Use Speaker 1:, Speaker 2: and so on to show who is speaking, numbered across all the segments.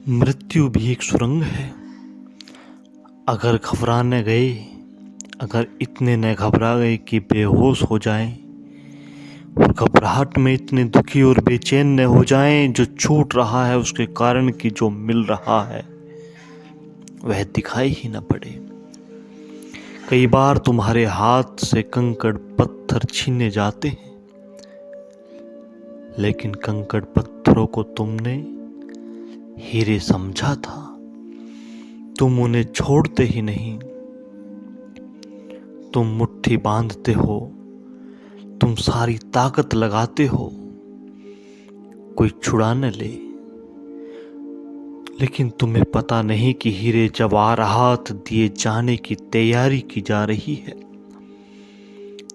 Speaker 1: मृत्यु भी एक सुरंग है। अगर घबराने गए, अगर इतने न घबरा गए कि बेहोश हो जाएं, और घबराहट में इतने दुखी और बेचैन न हो जाएं, जो छूट रहा है उसके कारण कि जो मिल रहा है वह दिखाई ही न पड़े। कई बार तुम्हारे हाथ से कंकड़ पत्थर छीने जाते हैं, लेकिन कंकड़ पत्थरों को तुमने हीरे समझा था। तुम उन्हें छोड़ते ही नहीं, तुम मुट्ठी बांधते हो, तुम सारी ताकत लगाते हो कोई छुड़ा न ले। लेकिन तुम्हें पता नहीं कि हीरे जवाहरात दिए जाने की तैयारी की जा रही है।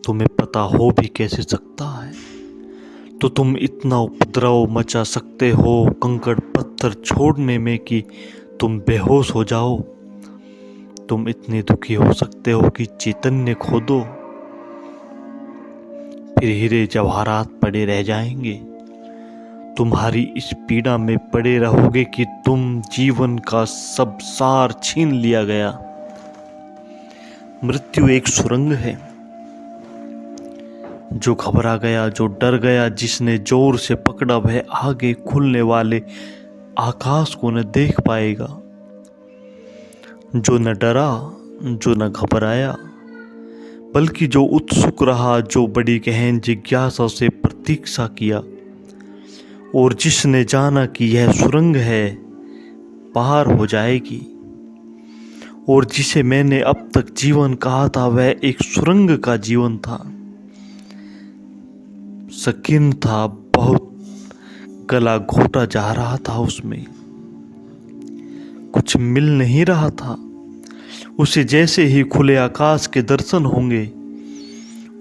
Speaker 1: तुम्हें पता हो भी कैसे सकता है, तो तुम इतना उपद्रव मचा सकते हो कंकड़ पत्थर छोड़ने में कि तुम बेहोश हो जाओ। तुम इतने दुखी हो सकते हो कि चैतन्य खो दो, फिर हीरे जवाहरात पड़े रह जाएंगे। तुम्हारी इस पीड़ा में पड़े रहोगे कि तुम जीवन का सब सार छीन लिया गया। मृत्यु एक सुरंग है। जो घबरा गया, जो डर गया, जिसने जोर से पकड़ा, वह आगे खुलने वाले आकाश को न देख पाएगा। जो न डरा, जो न घबराया, बल्कि जो उत्सुक रहा, जो बड़ी गहन जिज्ञासा से प्रतीक्षा किया, और जिसने जाना कि यह सुरंग है, पार हो जाएगी। और जिसे मैंने अब तक जीवन कहा था, वह एक सुरंग का जीवन था। सकीन था, बहुत गला घोटा जा रहा था, उसमें कुछ मिल नहीं रहा था। उसे जैसे ही खुले आकाश के दर्शन होंगे,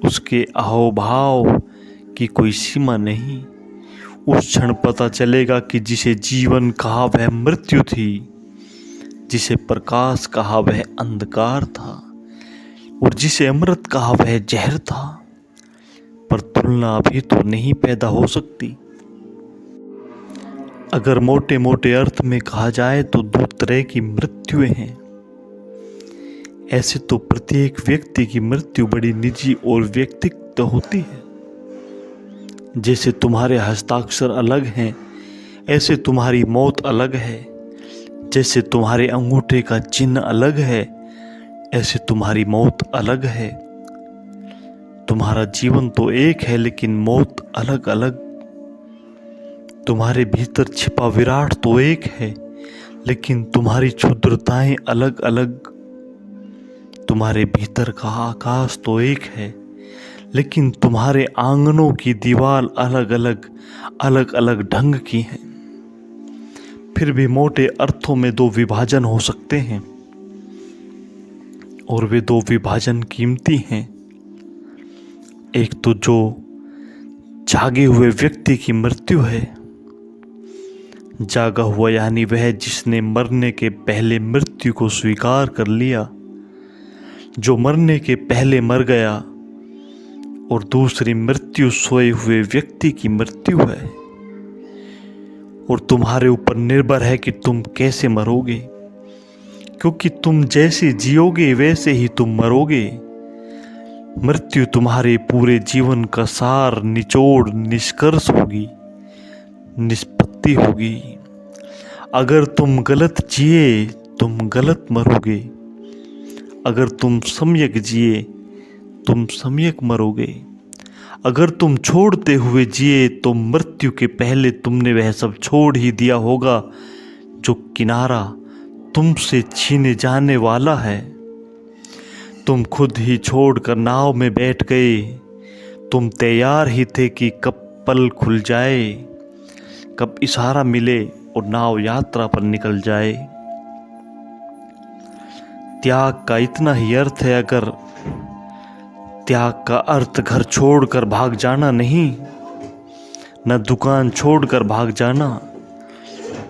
Speaker 1: उसके अहोभाव की कोई सीमा नहीं। उस क्षण पता चलेगा कि जिसे जीवन कहा वह मृत्यु थी, जिसे प्रकाश कहा वह अंधकार था, और जिसे अमृत कहा वह जहर था। पर तुलना अभी तो नहीं पैदा हो सकती। अगर मोटे मोटे अर्थ में कहा जाए तो दो तरह की मृत्युएं हैं। ऐसे तो प्रत्येक व्यक्ति की मृत्यु बड़ी निजी और व्यक्तिगत होती है। जैसे तुम्हारे हस्ताक्षर अलग हैं, ऐसे तुम्हारी मौत अलग है। जैसे तुम्हारे अंगूठे का चिन्ह अलग है, ऐसे तुम्हारी मौत अलग है। तुम्हारा जीवन तो एक है, लेकिन मौत अलग अलग। तुम्हारे भीतर छिपा विराट तो एक है, लेकिन तुम्हारी क्षुद्रताएं अलग अलग। तुम्हारे भीतर का आकाश तो एक है, लेकिन तुम्हारे आंगनों की दीवार अलग अलग, अलग अलग ढंग की है। फिर भी मोटे अर्थों में दो विभाजन हो सकते हैं, और वे दो विभाजन कीमती हैं। एक तो जो जागे हुए व्यक्ति की मृत्यु है। जागा हुआ यानी वह जिसने मरने के पहले मृत्यु को स्वीकार कर लिया, जो मरने के पहले मर गया। और दूसरी मृत्यु सोए हुए व्यक्ति की मृत्यु है, और तुम्हारे ऊपर निर्भर है कि तुम कैसे मरोगे, क्योंकि तुम जैसे जियोगे वैसे ही तुम मरोगे। मृत्यु तुम्हारे पूरे जीवन का सार, निचोड़, निष्कर्ष होगी, निष्पत्ति होगी। अगर तुम गलत जिए, तुम गलत मरोगे। अगर तुम सम्यक जिए, तुम सम्यक मरोगे। अगर तुम छोड़ते हुए जिए, तो मृत्यु के पहले तुमने वह सब छोड़ ही दिया होगा जो किनारा तुमसे छीने जाने वाला है। तुम खुद ही छोड़कर नाव में बैठ गए। तुम तैयार ही थे कि कब पल खुल जाए, कब इशारा मिले और नाव यात्रा पर निकल जाए। त्याग का इतना ही अर्थ है। अगर त्याग का अर्थ घर छोड़कर भाग जाना नहीं, न दुकान छोड़कर भाग जाना।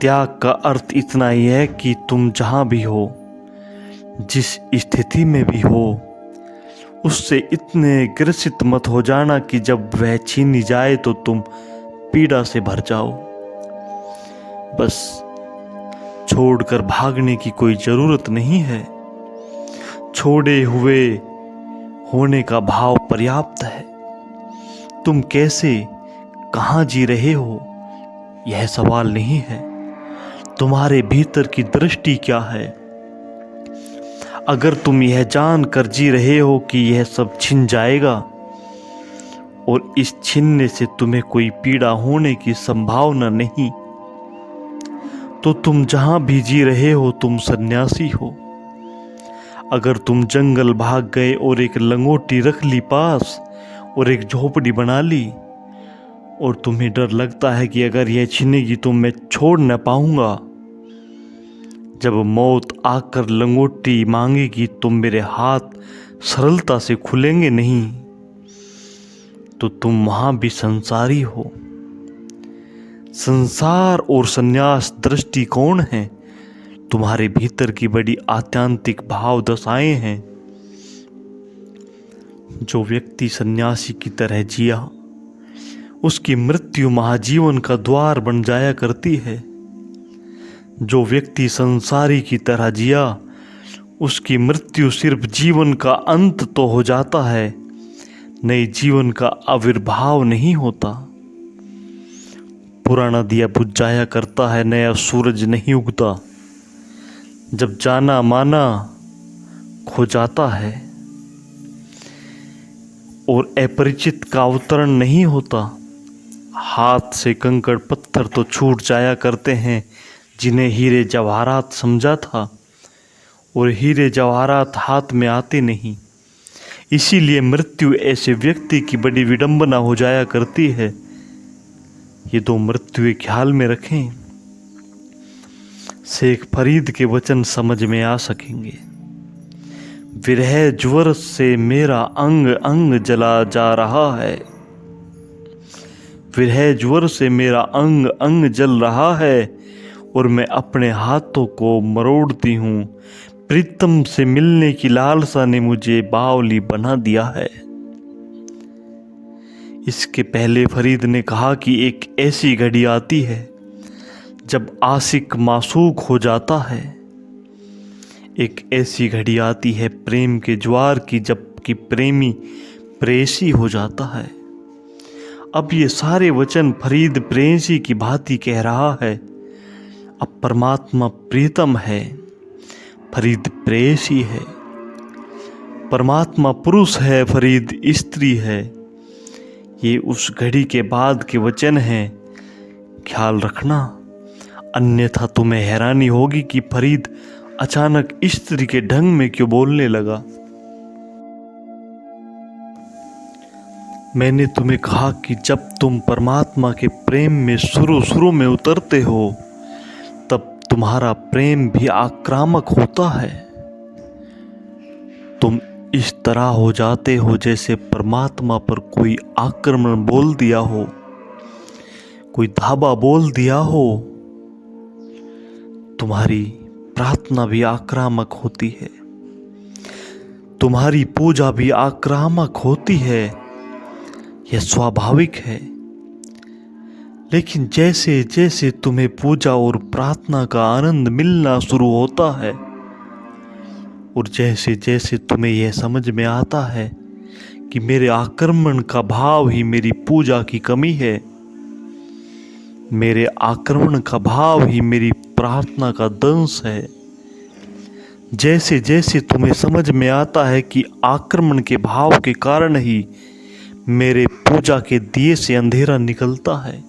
Speaker 1: त्याग का अर्थ इतना ही है कि तुम जहां भी हो, जिस स्थिति में भी हो, उससे इतने ग्रसित मत हो जाना कि जब वह छीनी जाए तो तुम पीड़ा से भर जाओ। बस छोड़कर भागने की कोई जरूरत नहीं है। छोड़े हुए होने का भाव पर्याप्त है। तुम कैसे, कहाँ जी रहे हो, यह सवाल नहीं है। तुम्हारे भीतर की दृष्टि क्या है? अगर तुम यह जान कर जी रहे हो कि यह सब छिन जाएगा और इस छिनने से तुम्हें कोई पीड़ा होने की संभावना नहीं, तो तुम जहां भी जी रहे हो तुम सन्यासी हो। अगर तुम जंगल भाग गए और एक लंगोटी रख ली पास और एक झोपड़ी बना ली और तुम्हें डर लगता है कि अगर यह छिनेगी तो मैं छोड़ न पाऊंगा, जब मौत आकर लंगोटी मांगेगी तो मेरे हाथ सरलता से खुलेंगे नहीं, तो तुम वहां भी संसारी हो। संसार और संन्यास दृष्टिकोण है, तुम्हारे भीतर की बड़ी आत्यांतिक भाव दशाएं हैं। जो व्यक्ति सन्यासी की तरह जिया, उसकी मृत्यु महाजीवन का द्वार बन जाया करती है। जो व्यक्ति संसारी की तरह जिया, उसकी मृत्यु सिर्फ जीवन का अंत तो हो जाता है, नए जीवन का आविर्भाव नहीं होता। पुराना दिया बुझ जाया करता है, नया सूरज नहीं उगता। जब जाना माना खो जाता है और अपरिचित का अवतरण नहीं होता, हाथ से कंकड़ पत्थर तो छूट जाया करते हैं जिन्हें हीरे जवाहरात समझा था, और हीरे जवाहरात हाथ में आते नहीं। इसीलिए मृत्यु ऐसे व्यक्ति की बड़ी विडंबना हो जाया करती है। ये दो मृत्यु ख्याल में रखें, शेख फरीद के वचन समझ में आ सकेंगे। विरह ज्वर से मेरा अंग अंग जला जा रहा है, विरह ज्वर से मेरा अंग अंग जल रहा है, और मैं अपने हाथों को मरोड़ती हूँ। प्रीतम से मिलने की लालसा ने मुझे बावली बना दिया है। इसके पहले फरीद ने कहा कि एक ऐसी घड़ी आती है जब आशिक मासूक हो जाता है। एक ऐसी घड़ी आती है प्रेम के ज्वार की, जबकि प्रेमी प्रेयसी हो जाता है। अब ये सारे वचन फरीद प्रेयसी की भांति कह रहा है। अब परमात्मा प्रीतम है, फरीद प्रेयसी है। परमात्मा पुरुष है, फरीद स्त्री है। ये उस घड़ी के बाद के वचन हैं, ख्याल रखना, अन्यथा तुम्हें हैरानी होगी कि फरीद अचानक स्त्री के ढंग में क्यों बोलने लगा। मैंने तुम्हें कहा कि जब तुम परमात्मा के प्रेम में शुरू में उतरते हो, तब तुम्हारा प्रेम भी आक्रामक होता है। तुम इस तरह हो जाते हो जैसे परमात्मा पर कोई आक्रमण बोल दिया हो, कोई धावा बोल दिया हो। तुम्हारी प्रार्थना भी आक्रामक होती है, तुम्हारी पूजा भी आक्रामक होती है, यह स्वाभाविक है। लेकिन जैसे जैसे तुम्हें पूजा और प्रार्थना का आनंद मिलना शुरू होता है, और जैसे जैसे तुम्हें यह समझ में आता है कि मेरे आक्रमण का भाव ही मेरी पूजा की कमी है, मेरे आक्रमण का भाव ही मेरी प्रार्थना का दंश है, जैसे जैसे तुम्हें समझ में आता है कि आक्रमण के भाव के कारण ही मेरे पूजा के दिए से अंधेरा निकलता है,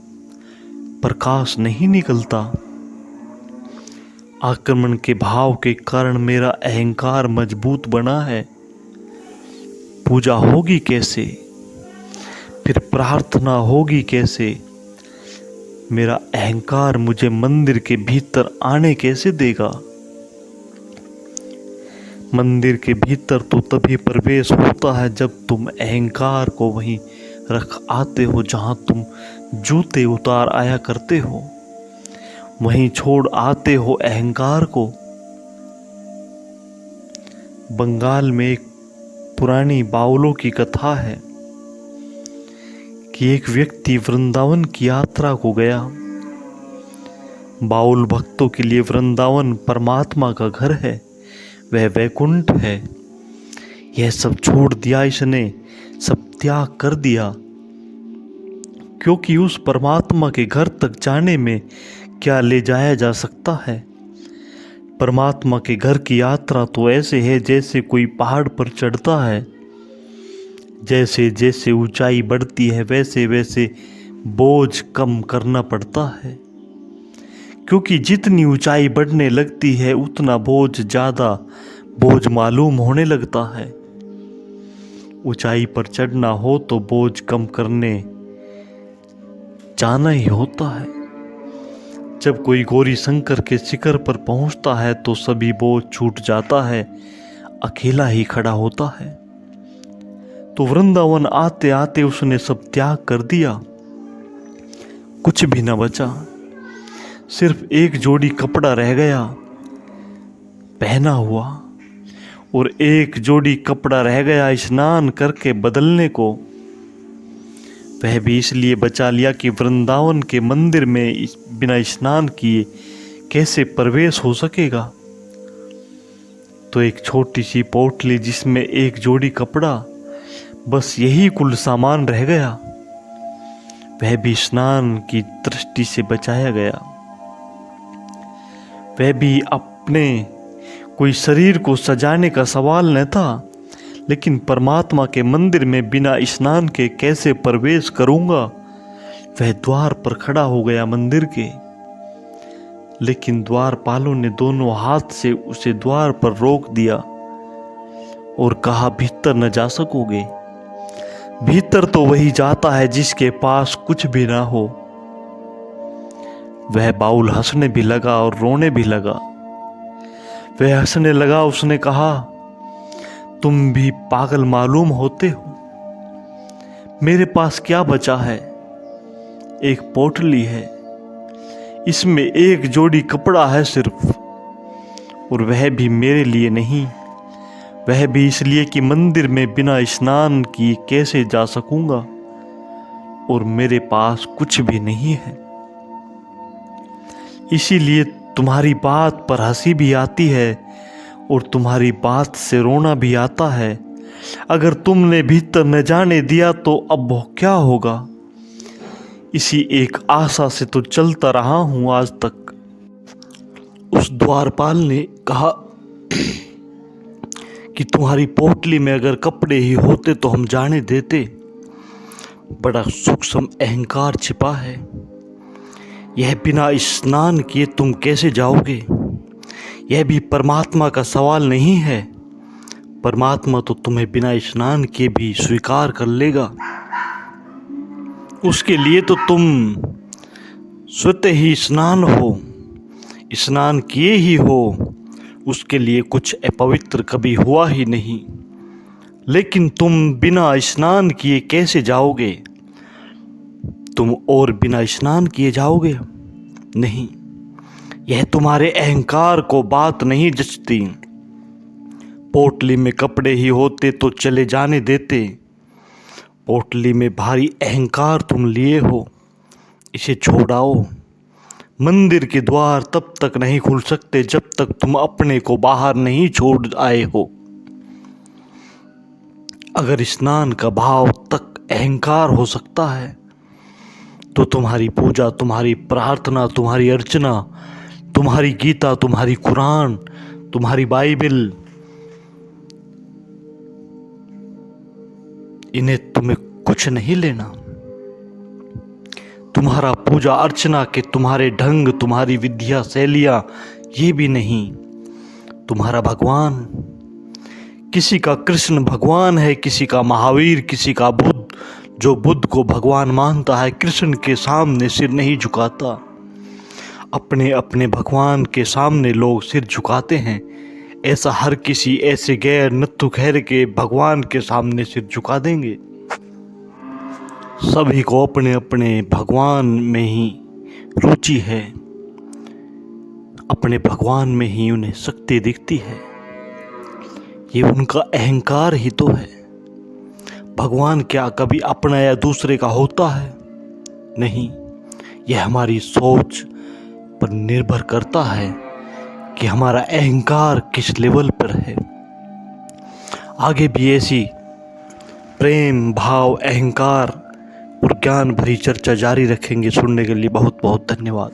Speaker 1: प्रकाश नहीं निकलता। आक्रमण के भाव के कारण मेरा अहंकार मजबूत बना है। पूजा होगी कैसे, फिर प्रार्थना होगी कैसे? मेरा अहंकार मुझे मंदिर के भीतर आने कैसे देगा? मंदिर के भीतर तो तभी प्रवेश होता है जब तुम अहंकार को वहीं रख आते हो जहां तुम जूते उतार आया करते हो, वहीं छोड़ आते हो अहंकार को। बंगाल में एक पुरानी बाउलों की कथा है कि एक व्यक्ति वृंदावन की यात्रा को गया। बाउल भक्तों के लिए वृंदावन परमात्मा का घर है, वह वैकुंठ है। यह सब छोड़ दिया इसने, सब त्याग कर दिया, क्योंकि उस परमात्मा के घर तक जाने में क्या ले जाया जा सकता है। परमात्मा के घर की यात्रा तो ऐसे है जैसे कोई पहाड़ पर चढ़ता है। जैसे जैसे ऊंचाई बढ़ती है वैसे वैसे बोझ कम करना पड़ता है, क्योंकि जितनी ऊंचाई बढ़ने लगती है उतना ज़्यादा बोझ मालूम होने लगता है। ऊंचाई पर चढ़ना हो तो बोझ कम करने जाना ही होता है। जब कोई गौरी शंकर के शिखर पर पहुंचता है तो सभी बोझ छूट जाता है, अकेला ही खड़ा होता है। तो वृंदावन आते आते उसने सब त्याग कर दिया, कुछ भी न बचा, सिर्फ एक जोड़ी कपड़ा रह गया पहना हुआ, और एक जोड़ी कपड़ा रह गया स्नान करके बदलने को। वह भी इसलिए बचा लिया कि वृंदावन के मंदिर में बिना स्नान किए कैसे प्रवेश हो सकेगा। तो एक छोटी सी पोटली जिसमें एक जोड़ी कपड़ा, बस यही कुल सामान रह गया, वह भी स्नान की दृष्टि से बचाया गया। वह भी अपने कोई शरीर को सजाने का सवाल न था, लेकिन परमात्मा के मंदिर में बिना स्नान के कैसे प्रवेश करूंगा। वह द्वार पर खड़ा हो गया मंदिर के, लेकिन द्वारपालों ने दोनों हाथ से उसे द्वार पर रोक दिया और कहा, भीतर न जा सकोगे। भीतर तो वही जाता है जिसके पास कुछ भी ना हो। वह बाउल हंसने भी लगा और रोने भी लगा। वह हंसने लगा, उसने कहा, तुम भी पागल मालूम होते हो, मेरे पास क्या बचा है, एक पोटली है, इसमें एक जोड़ी कपड़ा है सिर्फ, और वह भी मेरे लिए नहीं, वह भी इसलिए कि मंदिर में बिना स्नान किए कैसे जा सकूंगा, और मेरे पास कुछ भी नहीं है। इसीलिए तुम्हारी बात पर हंसी भी आती है और तुम्हारी बात से रोना भी आता है। अगर तुमने भीतर न जाने दिया तो अब क्या होगा। इसी एक आशा से तो चलता रहा हूं आज तक। उस द्वारपाल ने कहा कि तुम्हारी पोटली में अगर कपड़े ही होते तो हम जाने देते। बड़ा सूक्ष्म अहंकार छिपा है, यह बिना स्नान किए तुम कैसे जाओगे। यह भी परमात्मा का सवाल नहीं है, परमात्मा तो तुम्हें बिना स्नान किए भी स्वीकार कर लेगा। उसके लिए तो तुम स्वतः ही स्नान हो, स्नान किए ही हो, उसके लिए कुछ अपवित्र कभी हुआ ही नहीं। लेकिन तुम बिना स्नान किए कैसे जाओगे। तुम और बिना स्नान किए जाओगे नहीं, यह तुम्हारे अहंकार को बात नहीं जचती। पोटली में कपड़े ही होते तो चले जाने देते, पोटली में भारी अहंकार तुम लिए हो, इसे छोड़ाओ। मंदिर के द्वार तब तक नहीं खुल सकते जब तक तुम अपने को बाहर नहीं छोड़ आए हो। अगर स्नान का भाव तक अहंकार हो सकता है तो तुम्हारी पूजा, तुम्हारी प्रार्थना, तुम्हारी अर्चना, तुम्हारी गीता, तुम्हारी कुरान, तुम्हारी बाइबल, इन्हें तुम्हें कुछ नहीं लेना। तुम्हारा पूजा अर्चना के तुम्हारे ढंग, तुम्हारी विद्या शैलियां, ये भी नहीं। तुम्हारा भगवान, किसी का कृष्ण भगवान है, किसी का महावीर, किसी का बुद्ध। जो बुद्ध को भगवान मानता है कृष्ण के सामने सिर नहीं झुकाता। अपने अपने भगवान के सामने लोग सिर झुकाते हैं, ऐसा हर किसी ऐसे गैर नत्थु खैर के भगवान के सामने सिर झुका देंगे। सभी को अपने अपने भगवान में ही रुचि है, अपने भगवान में ही उन्हें शक्ति दिखती है। ये उनका अहंकार ही तो है। भगवान क्या कभी अपना या दूसरे का होता है? नहीं, यह हमारी सोच पर निर्भर करता है कि हमारा अहंकार किस लेवल पर है। आगे भी ऐसी प्रेम भाव, अहंकार और ज्ञान भरी चर्चा जारी रखेंगे। सुनने के लिए बहुत बहुत धन्यवाद।